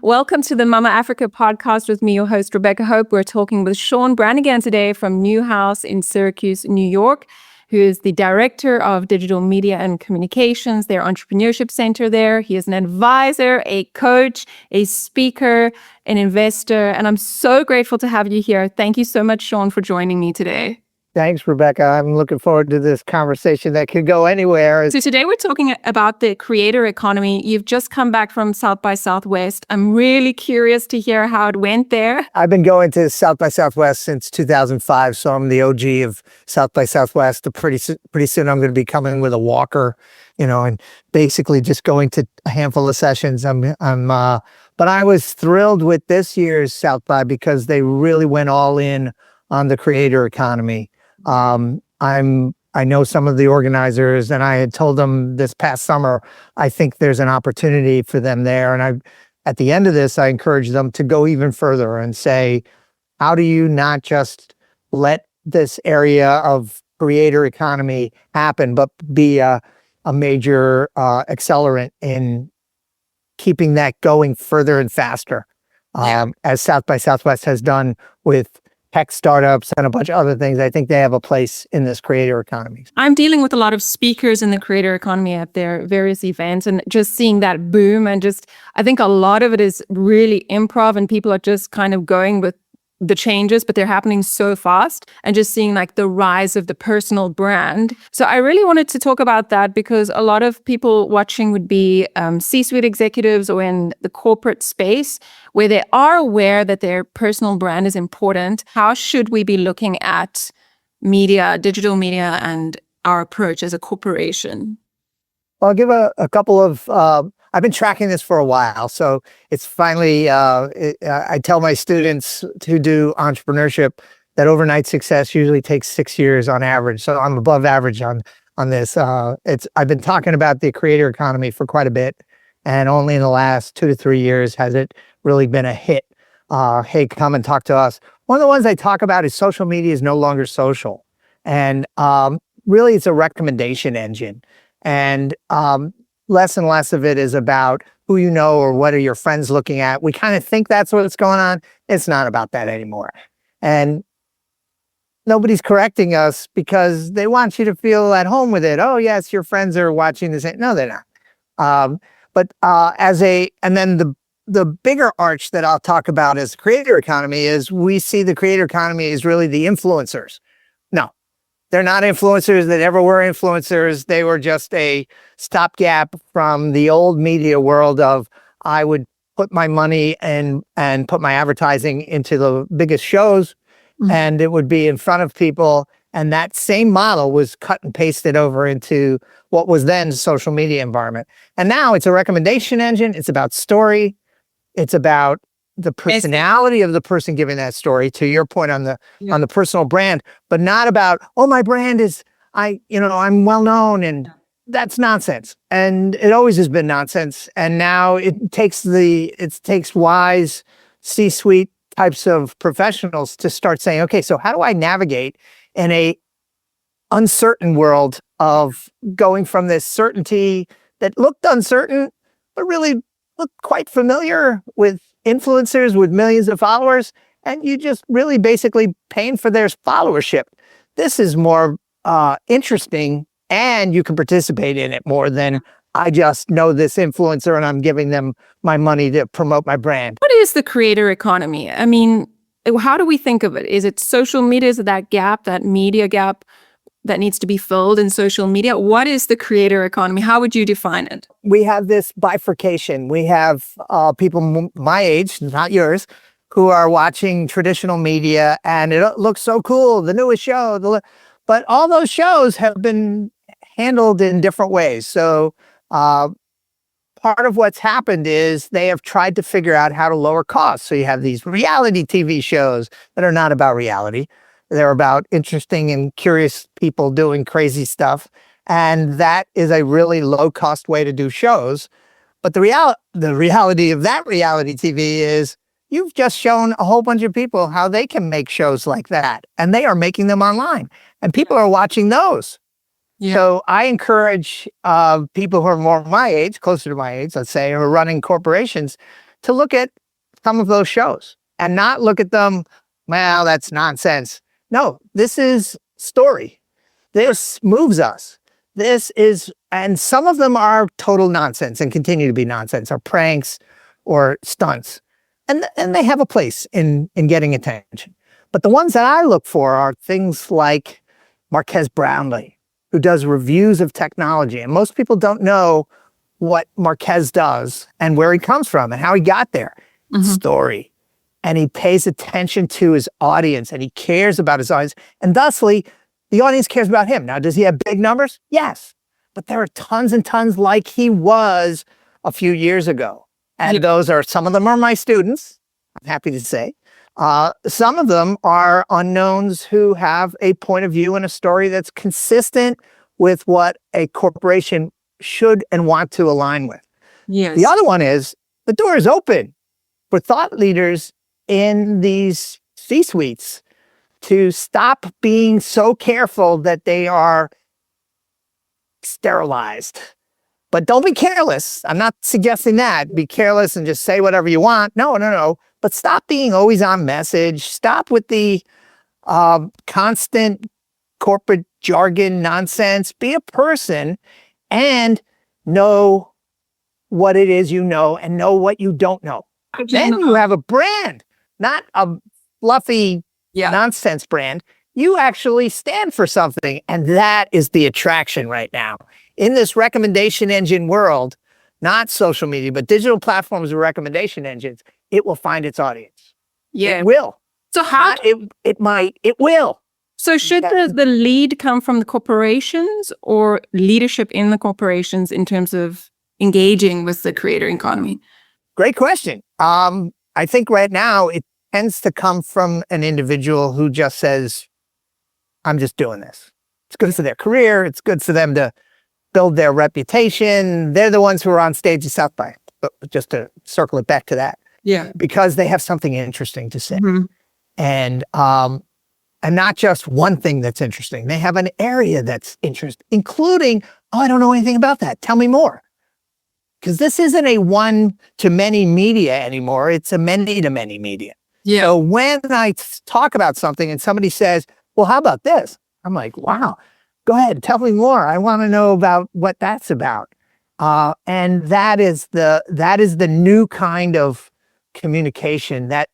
Welcome to the Mama Africa podcast with me, your host, Rivkah Hope. We're talking with Sean Brannigan today from Newhouse in Syracuse, New York, who is the director of digital media and communications, their entrepreneurship center there. He is an advisor, a coach, a speaker, an investor, and I'm so grateful to have you here. Thank you so much, Sean, for joining me today. Thanks, Rebecca. I'm looking forward to this conversation that could go anywhere. So today we're talking about the creator economy. You've just come back from South by Southwest. I'm really curious to hear how it went there. I've been going to South by Southwest since 2005, so I'm the OG of South by Southwest. Pretty soon I'm going to be coming with a walker, and basically just going to a handful of sessions. But I was thrilled with this year's South by because they really went all in on the creator economy. I know some of the organizers, and I had told them this past summer, I think there's an opportunity for them there. And at the end of this, I encourage them to go even further and say, how do you not just let this area of creator economy happen, but be a major accelerant in keeping that going further and faster, as South by Southwest has done with tech startups and a bunch of other things. I think they have a place in this creator economy. I'm dealing with a lot of speakers in the creator economy at their various events and just seeing that boom, and I think a lot of it is really improv and people are just kind of going with the changes, but they're happening so fast, and just seeing like the rise of the personal brand. So I really wanted to talk about that because a lot of people watching would be C-suite executives or in the corporate space where they are aware that their personal brand is important. How should we be looking at media, digital media, and our approach as a corporation? Well, I'll give a couple of I've been tracking this for a while, so it's finally, I tell my students who do entrepreneurship that overnight success usually takes 6 years on average. So I'm above average on this. I've been talking about the creator economy for quite a bit, and only in the last 2 to 3 years has it really been a hit. Hey, come and talk to us. One of the ones I talk about is social media is no longer social. And really it's a recommendation engine. And less and less of it is about who you know or what are your friends looking at. We kind of think that's what's going on. It's not about that anymore. And nobody's correcting us because they want you to feel at home with it. Oh, yes, your friends are watching this. No, they're not. And then the bigger arch that I'll talk about as creator economy is we see the creator economy is really the influencers. No. They're not influencers that ever were influencers. They were just a stopgap from the old media world of I would put my money and put my advertising into the biggest shows, and it would be in front of people. And that same model was cut and pasted over into what was then social media environment. And now it's a recommendation engine. It's about story. It's about the personality of the person giving that story, to your point on the personal brand, but not about, oh, my brand is, I'm well known, and that's nonsense. And it always has been nonsense. And now it takes wise C-suite types of professionals to start saying, okay, so how do I navigate in a uncertain world of going from this certainty that looked uncertain, but really looked quite familiar with influencers with millions of followers, and you just really basically paying for their followership. This is more interesting, and you can participate in it more than I just know this influencer and I'm giving them my money to promote my brand. What is the creator economy? I mean, how do we think of it? Is it social media? Is it that gap, that media gap that needs to be filled in social media? What is the creator economy? How would you define it? We have this bifurcation. We have people my age, not yours, who are watching traditional media, and it looks so cool, the newest show. But all those shows have been handled in different ways. So part of what's happened is they have tried to figure out how to lower costs. So you have these reality TV shows that are not about reality. They're about interesting and curious people doing crazy stuff. And that is a really low cost way to do shows. But the reality of that reality TV is you've just shown a whole bunch of people how they can make shows like that. And they are making them online. And people are watching those. Yeah. So I encourage people who are more my age, closer to my age, let's say, who are running corporations, to look at some of those shows and not look at them, well, that's nonsense. No, this is story. This moves us. And some of them are total nonsense and continue to be nonsense, or pranks or stunts. And they have a place in getting attention. But the ones that I look for are things like Marques Brownlee, who does reviews of technology. And most people don't know what Marques does and where he comes from and how he got there. Story. And he pays attention to his audience, and he cares about his audience. And thusly, the audience cares about him. Now, does he have big numbers? Yes. But there are tons and tons like he was a few years ago. And some of them are my students, I'm happy to say. Some of them are unknowns who have a point of view and a story that's consistent with what a corporation should and want to align with. Yes. The other one is the door is open for thought leaders in these C-suites to stop being so careful that they are sterilized. But don't be careless. I'm not suggesting that. Be careless and just say whatever you want. No. But stop being always on message. Stop with the constant corporate jargon nonsense. Be a person and know what it is you know and know what you don't know. Then you have a brand, not a fluffy nonsense brand. You actually stand for something. And that is the attraction right now. In this recommendation engine world, not social media, but digital platforms with recommendation engines, it will find its audience. Yeah. It will. So how? It will. So should the lead come from the corporations or leadership in the corporations in terms of engaging with the creator economy? Great question. I think right now it tends to come from an individual who just says, I'm just doing this. It's good for their career. It's good for them to build their reputation. They're the ones who are on stage at South by, but just to circle it back to that. Yeah. Because they have something interesting to say. And not just one thing that's interesting. They have an area that's interesting, including, I don't know anything about that. Tell me more. Because this isn't a one-to-many media anymore. It's a many-to-many media. Yeah. So when I talk about something and somebody says, well, how about this? I'm like, wow, go ahead, tell me more. I want to know about what that's about. And that is the new kind of communication that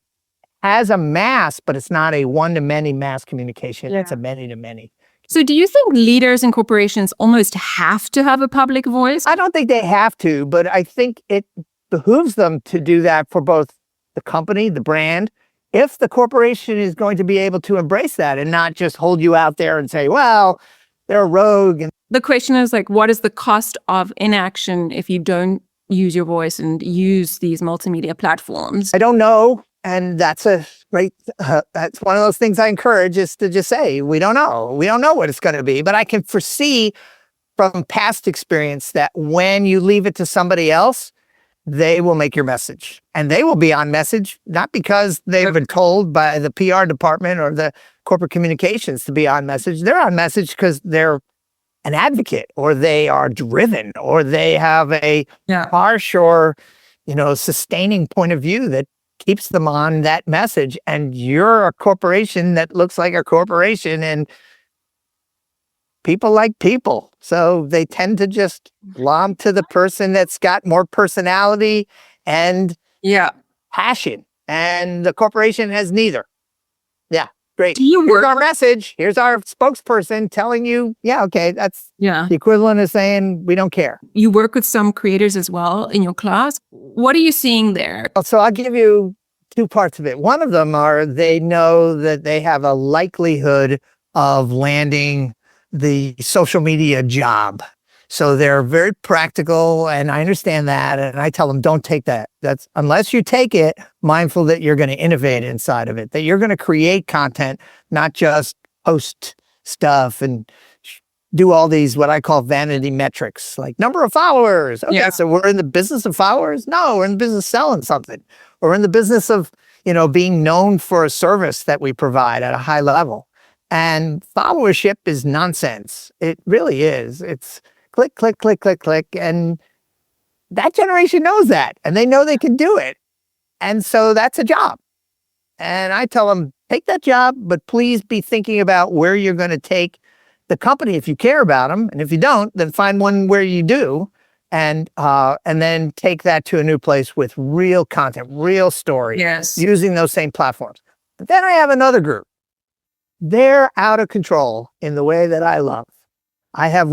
has a mass, but it's not a one-to-many mass communication. It's a many-to-many. So do you think leaders in corporations almost have to have a public voice? I don't think they have to, but I think it behooves them to do that for both the company, the brand, if the corporation is going to be able to embrace that and not just hold you out there and say, well, they're a rogue. And the question is like, what is the cost of inaction if you don't use your voice and use these multimedia platforms? I don't know. And that's a great, that's one of those things I encourage, is to just say, we don't know. We don't know what it's going to be. But I can foresee from past experience that when you leave it to somebody else, they will make your message. And they will be on message, not because they've been told by the PR department or the corporate communications to be on message. They're on message because they're an advocate, or they are driven, or they have a harsh or, sustaining point of view that keeps them on that message. And you're a corporation that looks like a corporation, and people like people. So they tend to just glom to the person that's got more personality and passion. And the corporation has neither. Yeah, great. Here's our message. Here's our spokesperson telling you, that's the equivalent of saying, we don't care. You work with some creators as well in your class. What are you seeing there? So I'll give you two parts of it. One of them are they know that they have a likelihood of landing the social media job. So they're very practical, and I understand that. And I tell them, don't take that. That's unless you take it, mindful that you're going to innovate inside of it, that you're going to create content, not just post stuff and do all these, what I call vanity metrics, like number of followers. Okay, so we're in the business of followers? No, we're in the business of selling something. Or in the business of, being known for a service that we provide at a high level. And followership is nonsense. It really is. It's click, click, click, click, click. And that generation knows that. And they know they can do it. And so that's a job. And I tell them, take that job, but please be thinking about where you're going to take the company if you care about them. And if you don't, then find one where you do. And then take that to a new place with real content, real story, Yes. using those same platforms. But then I have another group. They're out of control in the way that I love. I have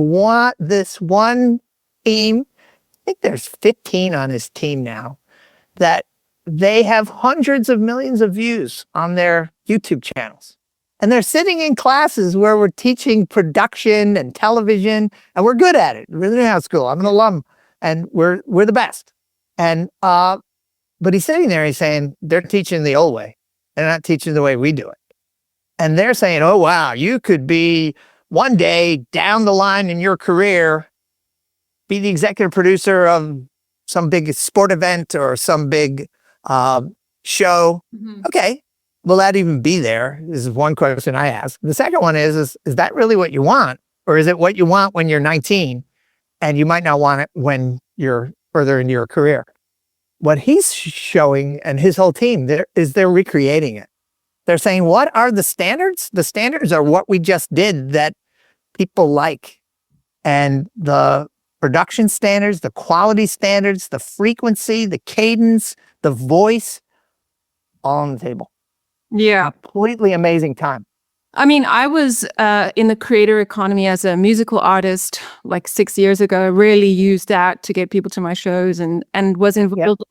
this one team, I think there's 15 on his team now, that they have hundreds of millions of views on their YouTube channels. And they're sitting in classes where we're teaching production and television, and we're good at it. We're in house school. I'm an alum, and we're the best. And but he's sitting there, he's saying, they're teaching the old way. They're not teaching the way we do it. And they're saying, oh, wow, you could be one day down the line in your career, be the executive producer of some big sport event or some big show. Mm-hmm. Okay, will that even be there? This is one question I ask. The second one is that really what you want? Or is it what you want when you're 19 and you might not want it when you're further into your career? What he's showing and his whole team they're recreating it. They're saying, what are the standards? The standards are what we just did that people like. And the production standards, the quality standards, the frequency, the cadence, the voice, all on the table. Yeah. Completely amazing time. I mean, I was in the creator economy as a musical artist like 6 years ago. I really used that to get people to my shows and was involved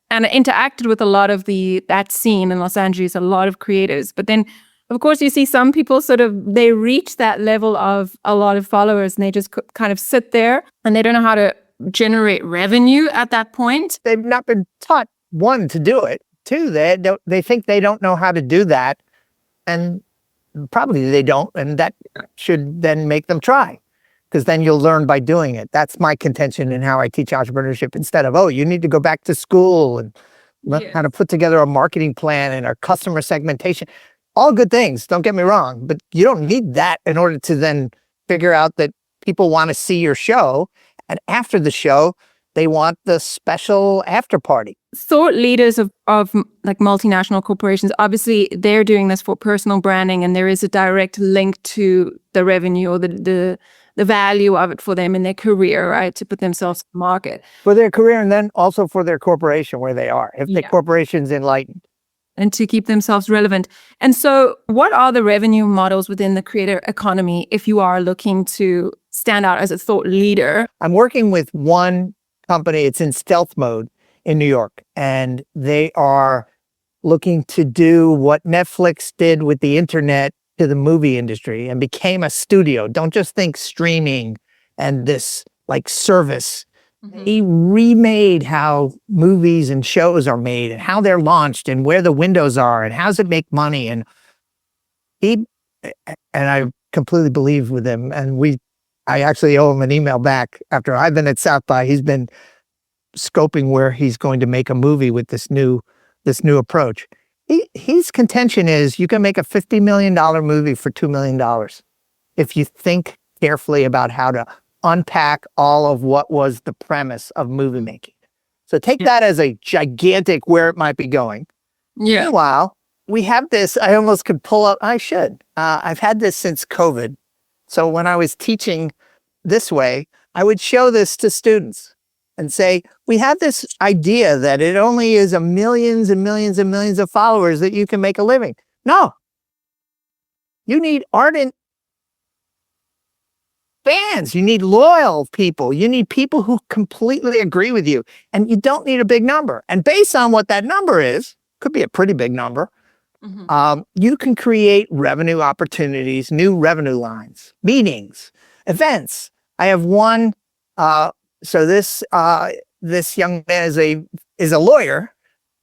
and interacted with a lot of that scene in Los Angeles, a lot of creators. But then, of course, you see some people they reach that level of a lot of followers and they just kind of sit there and they don't know how to generate revenue at that point. They've not been taught, one, to do it. Two, they think they don't know how to do that. And probably they don't. And that should then make them try, because then you'll learn by doing it. That's my contention in how I teach entrepreneurship, instead of, oh, you need to go back to school and learn how to put together a marketing plan and our customer segmentation. All good things, don't get me wrong, but you don't need that in order to then figure out that people want to see your show. And after the show, they want the special after party. Thought leaders of like multinational corporations, obviously they're doing this for personal branding, and there is a direct link to the revenue or the value of it for them in their career, right? To put themselves in the market. For their career, and then also for their corporation where they are, if the corporation's enlightened. And to keep themselves relevant. And so what are the revenue models within the creator economy if you are looking to stand out as a thought leader? I'm working with one company. It's in stealth mode in New York, and they are looking to do what Netflix did with the internet to the movie industry and became a studio. Don't just think streaming and this like service. Mm-hmm. He remade how movies and shows are made and how they're launched and where the windows are and how does it make money. And I completely believe with him. And I actually owe him an email back after I've been at South by. He's been scoping where he's going to make a movie with this new approach. His contention is you can make a $50 million movie for $2 million if you think carefully about how to unpack all of what was the premise of movie making. So take that as a gigantic where it might be going. Yeah. Meanwhile, we have this, I almost could pull up, I've had this since COVID. So when I was teaching this way, I would show this to students and say, we have this idea that it only is a millions and millions and millions of followers that you can make a living. No. You need ardent fans. You need loyal people. You need people who completely agree with you. And you don't need a big number. And based on what that number is, could be a pretty big number, you can create revenue opportunities, new revenue lines, meetings, events. I have one. So this young man is a lawyer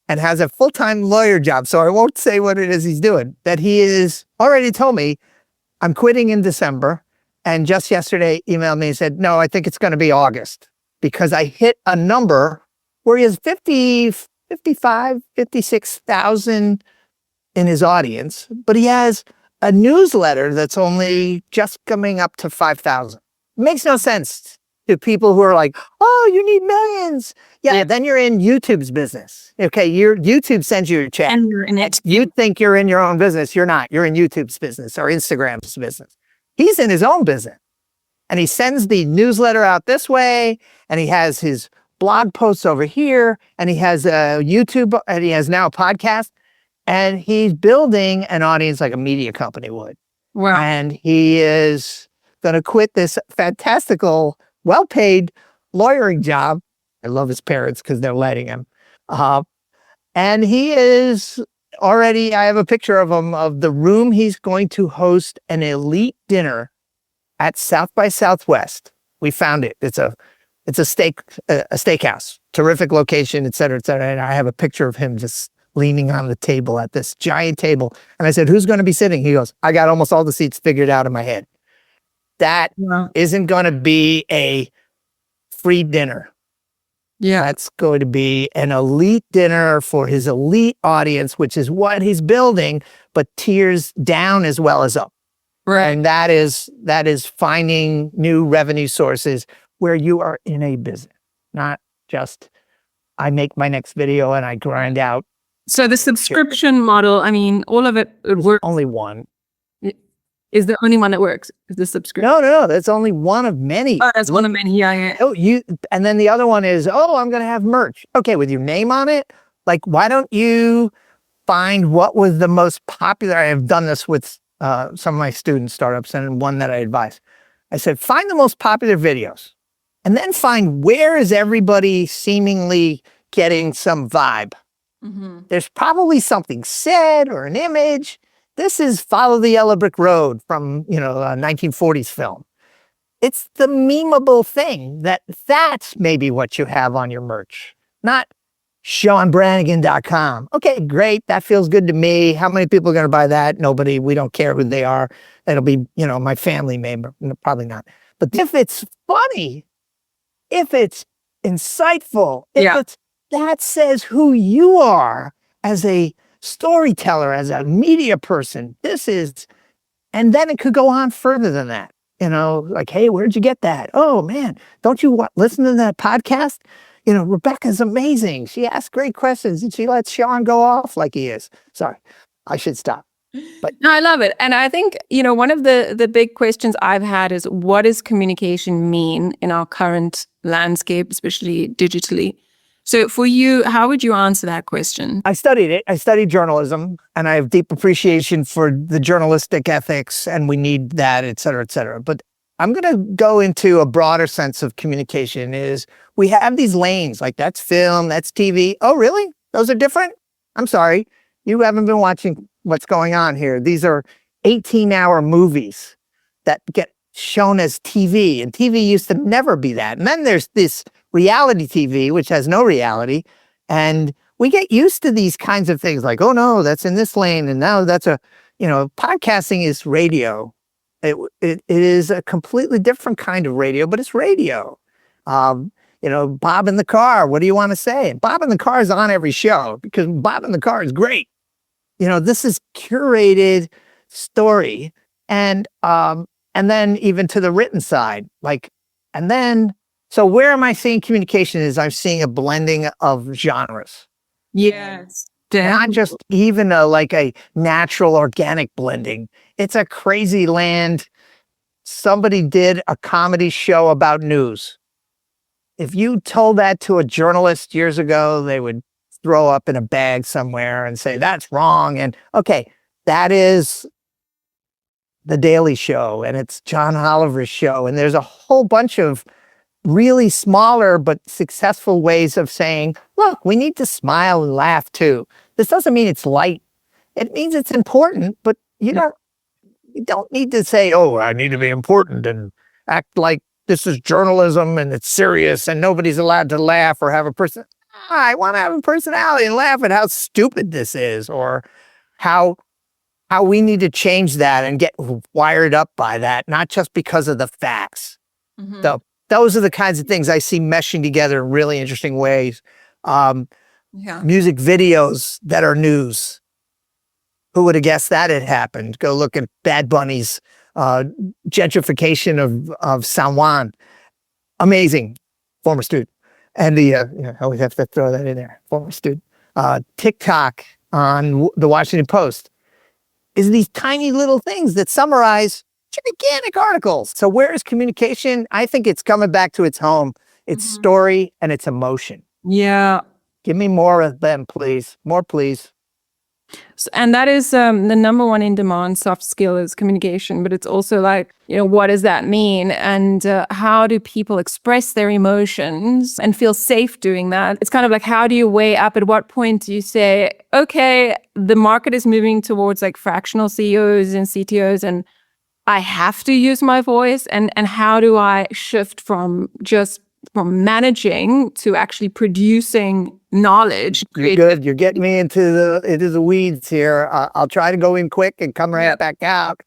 and has a full-time lawyer job. So I won't say what it is he's doing. That he is already told me, I'm quitting in December. And just yesterday emailed me and said, no, I think it's going to be August, because I hit a number where he has 56,000 in his audience, but he has a newsletter that's only just coming up to 5,000. Makes no sense to people who are like, oh, you need millions. Yeah, then you're in YouTube's business. Okay, YouTube sends you a check. And you're in it. You think you're in your own business. You're not. You're in YouTube's business or Instagram's business. He's in his own business. And he sends the newsletter out this way, and he has his blog posts over here, and he has a YouTube, and he has now a podcast, and he's building an audience like a media company would. Wow. And he is going to quit this fantastical, well-paid lawyering job. I love his parents because they're letting him. And he is already, I have a picture of him, of the room he's going to host an elite dinner at South by Southwest. We found it. It's a steakhouse, terrific location, et cetera, et cetera. And I have a picture of him just leaning on the table at this giant table. And I said, who's going to be sitting? He goes, I got almost all the seats figured out in my head. That isn't going to be a free dinner. Yeah. That's going to be an elite dinner for his elite audience, which is what he's building, but tiers down as well as up. Right. And that is finding new revenue sources where you are in a business, not just I make my next video and I grind out. So the subscription model, I mean, all of it works. Only one. Is the only one that works? Is the subscription? No. That's only one of many. Oh, that's one of many. Yeah. Oh, and then the other one is, I'm going to have merch. Okay, with your name on it. Like, why don't you find what was the most popular? I have done this with some of my student startups and one that I advise. I said, find the most popular videos and then find where is everybody seemingly getting some vibe. Mm-hmm. There's probably something said or an image. This is Follow the Yellow Brick Road from, a 1940s film. It's the memeable thing that's maybe what you have on your merch, not SeanBranigan.com. Okay, great. That feels good to me. How many people are going to buy that? Nobody. We don't care who they are. It'll be, my family member. No, probably not. But if it's funny, if it's insightful, that says who you are as a storyteller, as a media person. And then it could go on further than that. Like, hey, where'd you get that? Oh man, don't you listen to that podcast? Rebecca's amazing. She asks great questions and she lets Sean go off like he is. Sorry, I should stop. But no, I love it. And I think, one of the big questions I've had is what does communication mean in our current landscape, especially digitally? So for you, how would you answer that question? I studied it. I studied journalism and I have deep appreciation for the journalistic ethics and we need that, et cetera, et cetera. But I'm going to go into a broader sense of communication is we have these lanes, like that's film, that's TV. Oh, really? Those are different? I'm sorry. You haven't been watching what's going on here. These are 18-hour movies that get shown as TV, and TV used to never be that. And then there's this reality TV, which has no reality. And we get used to these kinds of things like, oh no, that's in this lane. And now that's podcasting is radio. It is a completely different kind of radio, but it's radio. Bob in the Car, what do you want to say? And Bob in the Car is on every show because Bob in the Car is great. This is curated story. And then even to the written side, so where am I seeing communication is I'm seeing a blending of genres. Yes. Not just even a natural organic blending. It's a crazy land. Somebody did a comedy show about news. If you told that to a journalist years ago, they would throw up in a bag somewhere and say, that's wrong. And okay, that is The Daily Show and it's John Oliver's show. And there's a whole bunch of really smaller but successful ways of saying, look, we need to smile and laugh too. This doesn't mean it's light. It means it's important, but you don't need to say, oh, I need to be important and act like this is journalism and it's serious and nobody's allowed to laugh or have a person. I want to have a personality and laugh at how stupid this is or how we need to change that and get wired up by that, not just because of the facts. Mm-hmm. So those are the kinds of things I see meshing together in really interesting ways. Music videos that are news. Who would have guessed that had happened? Go look at Bad Bunny's gentrification of San Juan. amazing former student. And the, I always have to throw that in there, former student. TikTok on the Washington Post is these tiny little things that summarize gigantic articles. So where is communication? I think it's coming back to its home. It's story and it's emotion. Yeah. Give me more of them, please. More, please. And that is the number one in demand soft skill is communication, but it's also like, what does that mean? And how do people express their emotions and feel safe doing that? It's kind of like, how do you weigh up? At what point do you say, okay, the market is moving towards like fractional CEOs and CTOs, and I have to use my voice? And how do I shift from managing to actually producing knowledge? You're good. You're getting me into the weeds here. I'll try to go in quick and come right back out.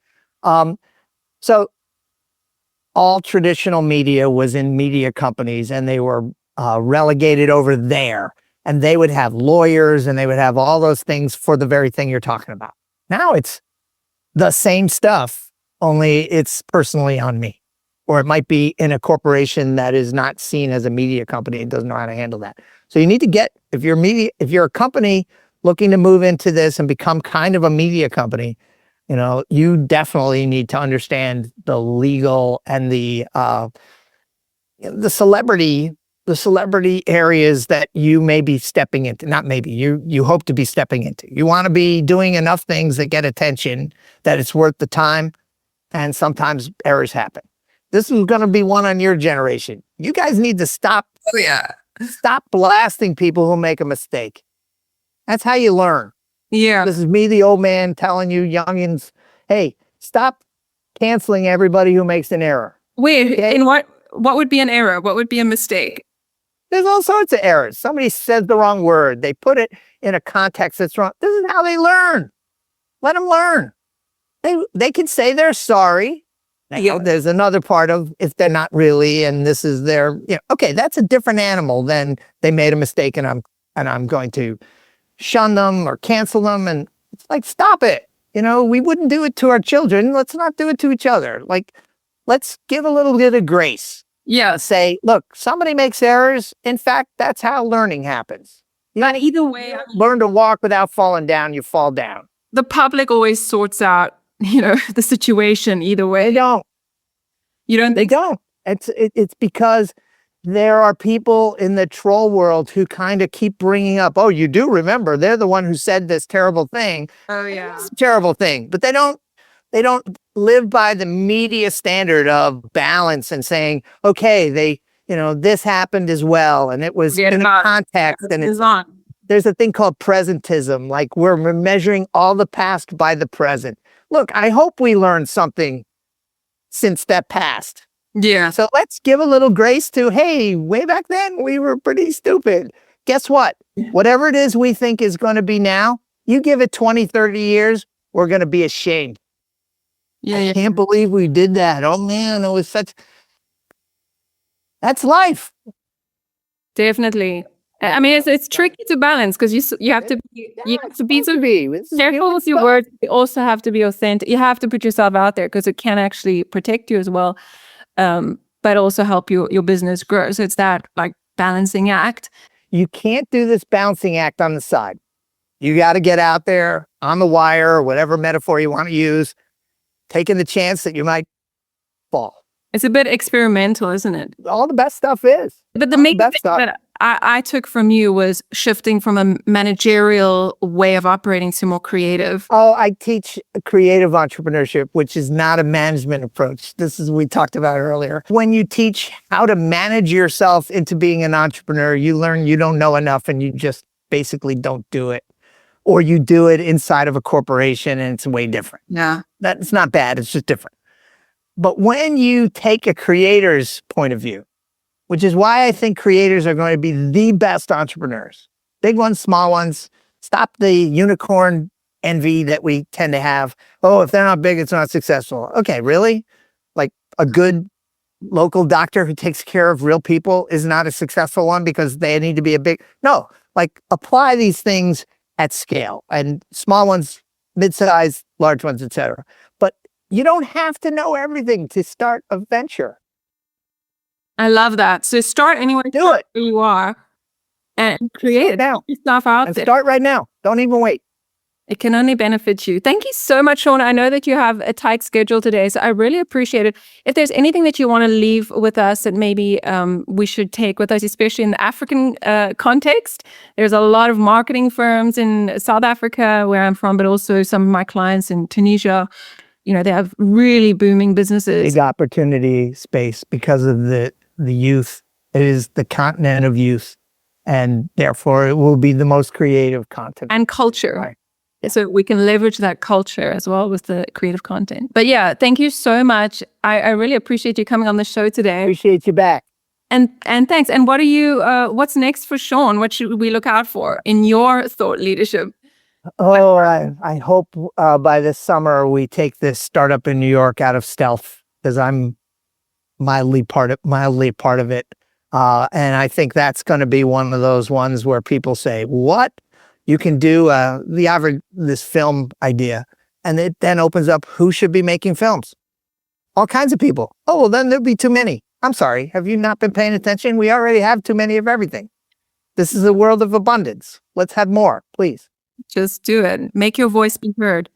So all traditional media was in media companies, and they were relegated over there, and they would have lawyers and they would have all those things for the very thing you're talking about. Now it's the same stuff, only it's personally on me. Or it might be in a corporation that is not seen as a media company and doesn't know how to handle that. So you need to get, if you're a company looking to move into this and become kind of a media company, you definitely need to understand the legal and the celebrity areas that you may be stepping into. Not maybe, you hope to be stepping into. You want to be doing enough things that get attention, that it's worth the time, and sometimes errors happen. This is going to be one on your generation. You guys need to stop blasting people who make a mistake. That's how you learn. Yeah. This is me, the old man, telling you youngins, hey, stop canceling everybody who makes an error. Wait, okay? And what would be an error? What would be a mistake? There's all sorts of errors. Somebody says the wrong word. They put it in a context that's wrong. This is how they learn. Let them learn. They can say they're sorry. Now, there's another part of if they're not really, and this is their, okay, that's a different animal than they made a mistake and I'm going to shun them or cancel them. And it's like, stop it. We wouldn't do it to our children. Let's not do it to each other. Like, let's give a little bit of grace. Yeah. Say, look, somebody makes errors. In fact, that's how learning happens. But either way, learn to walk without falling down, you fall down. The public always sorts out, the situation either way. They don't. You don't think? They don't. It's because there are people in the troll world who kind of keep bringing up, oh, you do remember, they're the one who said this terrible thing. Oh, yeah. It's a terrible thing. But they don't live by the media standard of balance and saying, okay, this happened as well. And it was in a context. And it's on. There's a thing called presentism. Like we're measuring all the past by the present. Look, I hope we learned something since that past. Yeah. So let's give a little grace to, hey, way back then we were pretty stupid. Guess what? Whatever it is we think is going to be now, you give it 20, 30 years, we're going to be ashamed. Yeah. I can't believe we did that. Oh man, it was that's life. Definitely. I mean, it's tricky to balance because you have to be so careful with your words. You also have to be authentic. You have to put yourself out there because it can actually protect you as well, but also help your business grow. So it's that like balancing act. You can't do this balancing act on the side. You got to get out there on the wire or whatever metaphor you want to use, taking the chance that you might fall. It's a bit experimental, isn't it? All the best stuff is. But the main thing that I took from you was shifting from a managerial way of operating to more creative. Oh, I teach creative entrepreneurship, which is not a management approach. This is what we talked about earlier. When you teach how to manage yourself into being an entrepreneur, you learn you don't know enough and you just basically don't do it. Or you do it inside of a corporation and it's way different. Yeah. That's not bad. It's just different. But when you take a creator's point of view, which is why I think creators are going to be the best entrepreneurs. Big ones, small ones. Stop the unicorn envy that we tend to have. Oh, if they're not big, it's not successful. Okay, really? Like a good local doctor who takes care of real people is not a successful one because they need to be a big... No, like apply these things at scale. And small ones, mid-size, large ones, etc. But you don't have to know everything to start a venture. I love that. So start anywhere Do it. you are and create it. now. Put your stuff out And there. start right now. Don't even wait. It can only benefit you. Thank you so much, Sean. I know that you have a tight schedule today, so I really appreciate it. If there's anything that you want to leave with us that maybe we should take with us, especially in the African context, there's a lot of marketing firms in South Africa, where I'm from, but also some of my clients in Tunisia. You know, they have really booming businesses. Big opportunity space because of the youth. It is the continent of youth, and therefore it will be the most creative content. And culture. Right. So we can leverage that culture as well with the creative content. But yeah, thank you so much. I really appreciate you coming on the show today. Appreciate you back. And thanks. And what are you? What's next for Sean? What should we look out for in your thought leadership? Oh, I hope by this summer we take this startup in New York out of stealth, because I'm mildly part of it. And I think that's going to be one of those ones where people say, "What? You can do this film idea," and it then opens up who should be making films. All kinds of people. Oh, well, then there'll be too many. I'm sorry. Have you not been paying attention? We already have too many of everything. This is a world of abundance. Let's have more, please. Just do it. Make your voice be heard.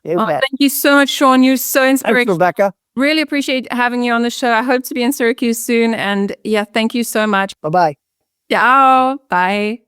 You bet. Thank you so much, Sean. You're so Thanks, inspirational. Rebecca. Really appreciate having you on the show. I hope to be in Syracuse soon. And yeah, thank you so much. Bye-bye. Ciao. Bye.